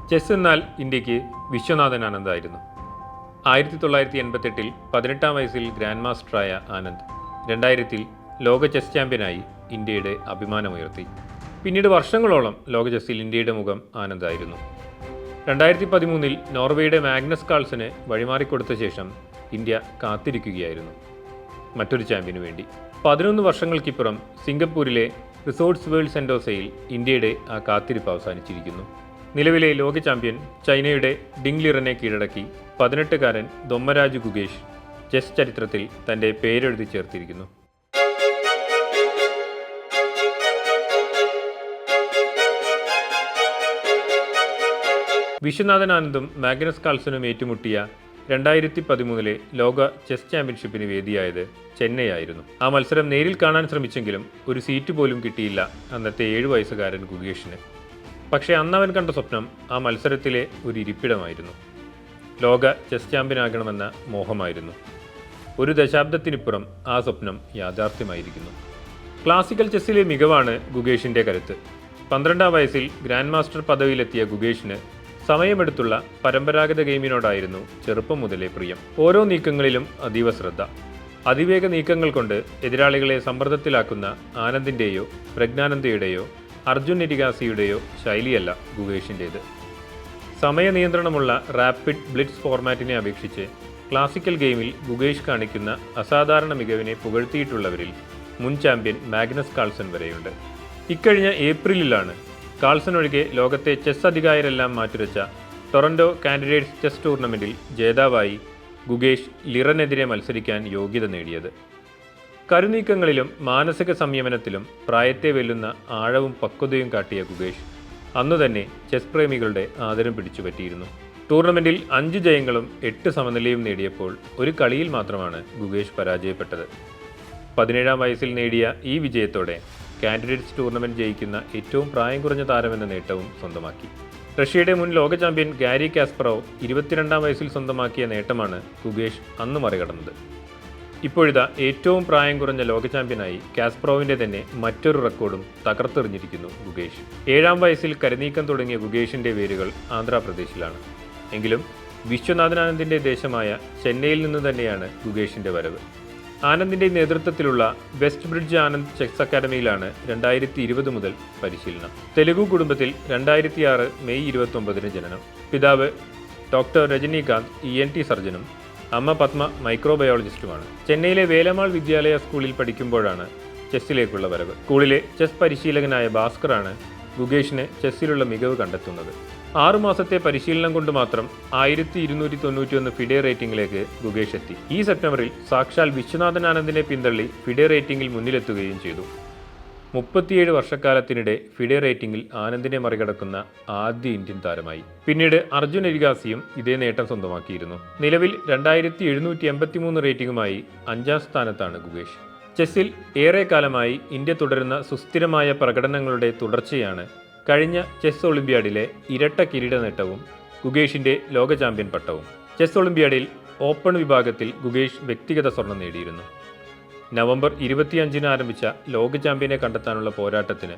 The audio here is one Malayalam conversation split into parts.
ചെസ് എന്നാൽ ഇന്ത്യക്ക് വിശ്വനാഥൻ ആനന്ദ് ആയിരുന്നു. 1988 18-ാം വയസ്സിൽ ഗ്രാൻഡ് മാസ്റ്ററായ ആനന്ദ് 2000 ലോക ചെസ് ചാമ്പ്യനായി ഇന്ത്യയുടെ അഭിമാനമുയർത്തി. പിന്നീട് വർഷങ്ങളോളം ലോക ചെസ്സിൽ ഇന്ത്യയുടെ മുഖം ആനന്ദായിരുന്നു. 2013 നോർവേയുടെ മാഗ്നസ് കാൾസന് വഴിമാറിക്കൊടുത്ത ശേഷം ഇന്ത്യ കാത്തിരിക്കുകയായിരുന്നു മറ്റൊരു ചാമ്പ്യനു വേണ്ടി. 11 വർഷങ്ങൾക്കിപ്പുറം സിംഗപ്പൂരിലെ റിസോർട്സ് വേൾഡ് സെൻഡോസയിൽ ഇന്ത്യയുടെ ആ കാത്തിരിപ്പ് അവസാനിച്ചിരിക്കുന്നു. നിലവിലെ ലോക ചാമ്പ്യൻ ചൈനയുടെ ഡിങ് ലിറനെ കീഴടക്കി 18-കാരൻ ദൊമ്മരാജ് ഗുഗേഷ് ചെസ് ചരിത്രത്തിൽ തൻ്റെ പേരെഴുതി ചേർത്തിരിക്കുന്നു. വിശ്വനാഥൻ ആനന്ദും മാഗ്നസ് കാൾസനും ഏറ്റുമുട്ടിയ 2013 ലോക ചെസ് ചാമ്പ്യൻഷിപ്പിന് വേദിയായത് ചെന്നൈ ആയിരുന്നു. ആ മത്സരം നേരിൽ കാണാൻ ശ്രമിച്ചെങ്കിലും ഒരു സീറ്റ് പോലും കിട്ടിയില്ല അന്നത്തെ 7 വയസ്സുകാരൻ ഗുഗേഷിന്. പക്ഷേ അന്നവൻ കണ്ട സ്വപ്നം ആ മത്സരത്തിലെ ഒരു ഇരിപ്പിടമായിരുന്നു. ലോക ചെസ് ചാമ്പ്യനാകണമെന്ന മോഹമായിരുന്നു. ഒരു ദശാബ്ദത്തിനിപ്പുറം ആ സ്വപ്നം യാഥാർത്ഥ്യമായിരിക്കുന്നു. ക്ലാസിക്കൽ ചെസ്സിലെ മികവാണ് ഗുഗേഷിൻ്റെ കരുത്ത്. 12-ാം വയസ്സിൽ ഗ്രാൻഡ് മാസ്റ്റർ പദവിയിലെത്തിയ ഗുഗേഷിന് സമയമെടുത്തുള്ള പരമ്പരാഗത ഗെയിമിനോടായിരുന്നു ചെറുപ്പം മുതലേ പ്രിയം. ഓരോ നീക്കങ്ങളിലും അതീവ ശ്രദ്ധ. അതിവേഗ നീക്കങ്ങൾ കൊണ്ട് എതിരാളികളെ സമ്മർദ്ദത്തിലാക്കുന്ന ആനന്ദിൻ്റെയോ പ്രജ്ഞാനന്ദയുടെയോ അർജുൻ എരിഗാസിയുടെയോ ശൈലിയല്ല ഗുഗേഷിൻ്റേത്. സമയനിയന്ത്രണമുള്ള റാപ്പിഡ് ബ്ലിറ്റ്സ് ഫോർമാറ്റിനെ അപേക്ഷിച്ച് ക്ലാസിക്കൽ ഗെയിമിൽ ഗുഗേഷ് കാണിക്കുന്ന അസാധാരണ മികവിനെ പുകഴ്ത്തിയിട്ടുള്ളവരിൽ മുൻ ചാമ്പ്യൻ മാഗ്നസ് കാൾസൺ വരെയുണ്ട്. ഇക്കഴിഞ്ഞ ഏപ്രിലിലാണ് കാൾസൺ ഒഴികെ ലോകത്തെ ചെസ് അധികായരെല്ലാം മാറ്റുരച്ച ടൊറൻറ്റോ കാൻഡിഡേറ്റ്സ് ചെസ് ടൂർണമെൻറ്റിൽ ജേതാവായി ഗുഗേഷ് ലിറനെതിരെ മത്സരിക്കാൻ യോഗ്യത നേടിയത്. കരുനീക്കങ്ങളിലും മാനസിക സംയമനത്തിലും പ്രായത്തെ വെല്ലുന്ന ആഴവും പക്വതയും കാട്ടിയ ഗുഗേഷ് അന്നുതന്നെ ചെസ് പ്രേമികളുടെ ആദരം പിടിച്ചുപറ്റിയിരുന്നു. ടൂർണമെൻറ്റിൽ 5 ജയങ്ങളും 8 സമനിലയും നേടിയപ്പോൾ ഒരു കളിയിൽ മാത്രമാണ് ഗുഗേഷ് പരാജയപ്പെട്ടത്. 17-ാം വയസ്സിൽ നേടിയ ഈ വിജയത്തോടെ കാൻഡിഡേറ്റ്സ് ടൂർണമെൻറ്റ് ജയിക്കുന്ന ഏറ്റവും പ്രായം കുറഞ്ഞ താരമെന്ന നേട്ടവും സ്വന്തമാക്കി. റഷ്യയുടെ മുൻ ലോക ചാമ്പ്യൻ ഗാരി കാസ്പറോവ് 22-ാം വയസ്സിൽ സ്വന്തമാക്കിയ നേട്ടമാണ് ഗുഗേഷ് അന്ന് മറികടന്നത്. ഇപ്പോഴിതാ ഏറ്റവും പ്രായം കുറഞ്ഞ ലോക ചാമ്പ്യനായി കാസ്പറോവിൻ്റെ തന്നെ മറ്റൊരു റെക്കോർഡും തകർത്തെറിഞ്ഞിരിക്കുന്നു ഗുഗേഷ്. 7-ാം വയസ്സിൽ കരുനീക്കം തുടങ്ങിയ ഗുഗേഷിൻ്റെ വേരുകൾ ആന്ധ്രാപ്രദേശിലാണ്. എങ്കിലും വിശ്വനാഥൻ ആനന്ദിൻ്റെ ദേശമായ ചെന്നൈയിൽ നിന്ന് തന്നെയാണ് ഗുഗേഷിൻ്റെ വരവ്. ആനന്ദിൻ്റെ നേതൃത്വത്തിലുള്ള വെസ്റ്റ് ബ്രിഡ്ജ് ആനന്ദ് ചെസ് അക്കാദമിയിലാണ് 2020 മുതൽ പരിശീലനം. തെലുഗു കുടുംബത്തിൽ 2006 മെയ് 29 ജനനം. പിതാവ് ഡോക്ടർ രജനീകാന്ത് ENT സർജനും അമ്മ പത്മ മൈക്രോബയോളജിസ്റ്റുമാണ്. ചെന്നൈയിലെ വേലമാൾ വിദ്യാലയ സ്കൂളിൽ പഠിക്കുമ്പോഴാണ് ചെസ്സിലേക്കുള്ള വരവ്. സ്കൂളിലെ ചെസ് പരിശീലകനായ ഭാസ്കറാണ് ഗുഗേഷിന് ചെസ്സിലുള്ള മികവ് കണ്ടെത്തുന്നത്. 6 മാസത്തെ പരിശീലനം കൊണ്ട് മാത്രം 1291 ഫിഡെ റേറ്റിംഗിലേക്ക് ഗുഗേഷ് എത്തി. ഈ സെപ്റ്റംബറിൽ സാക്ഷാൽ വിശ്വനാഥൻ ആനന്ദിനെ പിന്തള്ളി ഫിഡെ റേറ്റിംഗിൽ മുന്നിലെത്തുകയും ചെയ്തു. 37 വർഷക്കാലത്തിനിടെ ഫിഡെ റേറ്റിംഗിൽ ആനന്ദിനെ മറികടക്കുന്ന ആദ്യ ഇന്ത്യൻ താരമായി. പിന്നീട് അർജുൻ എരിഗാസിയും ഇതേ നേട്ടം സ്വന്തമാക്കിയിരുന്നു. നിലവിൽ 2783 റേറ്റിംഗുമായി 5-ാം സ്ഥാനത്താണ് ഗുഗേഷ്. ചെസ്സിൽ ഏറെ കാലമായി ഇന്ത്യ തുടരുന്ന സുസ്ഥിരമായ പ്രകടനങ്ങളുടെ തുടർച്ചയാണ് കഴിഞ്ഞ ചെസ് ഒളിമ്പ്യാഡിലെ ഇരട്ട കിരീട നേട്ടവും ഗുഗേഷിൻ്റെ ലോക ചാമ്പ്യൻ പട്ടവും. ചെസ് ഒളിമ്പ്യാഡിൽ ഓപ്പൺ വിഭാഗത്തിൽ ഗുഗേഷ് വ്യക്തിഗത സ്വർണം നേടിയിരുന്നു. നവംബർ 25-ന് ആരംഭിച്ച ലോക ചാമ്പ്യനെ കണ്ടെത്താനുള്ള പോരാട്ടത്തിന്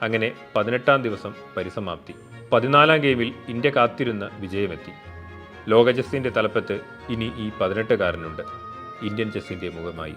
അങ്ങനെ 18-ാം ദിവസം പരിസമാപ്തി. 14-ാം ഗെയിമിൽ ഇന്ത്യ കാത്തിരുന്ന വിജയമെത്തി. ലോക ചെസ്സിൻ്റെ തലപ്പത്ത് ഇനി ഈ 18-കാരനുണ്ട് ഇന്ത്യൻ ചെസ്സിൻ്റെ മുഖമായി.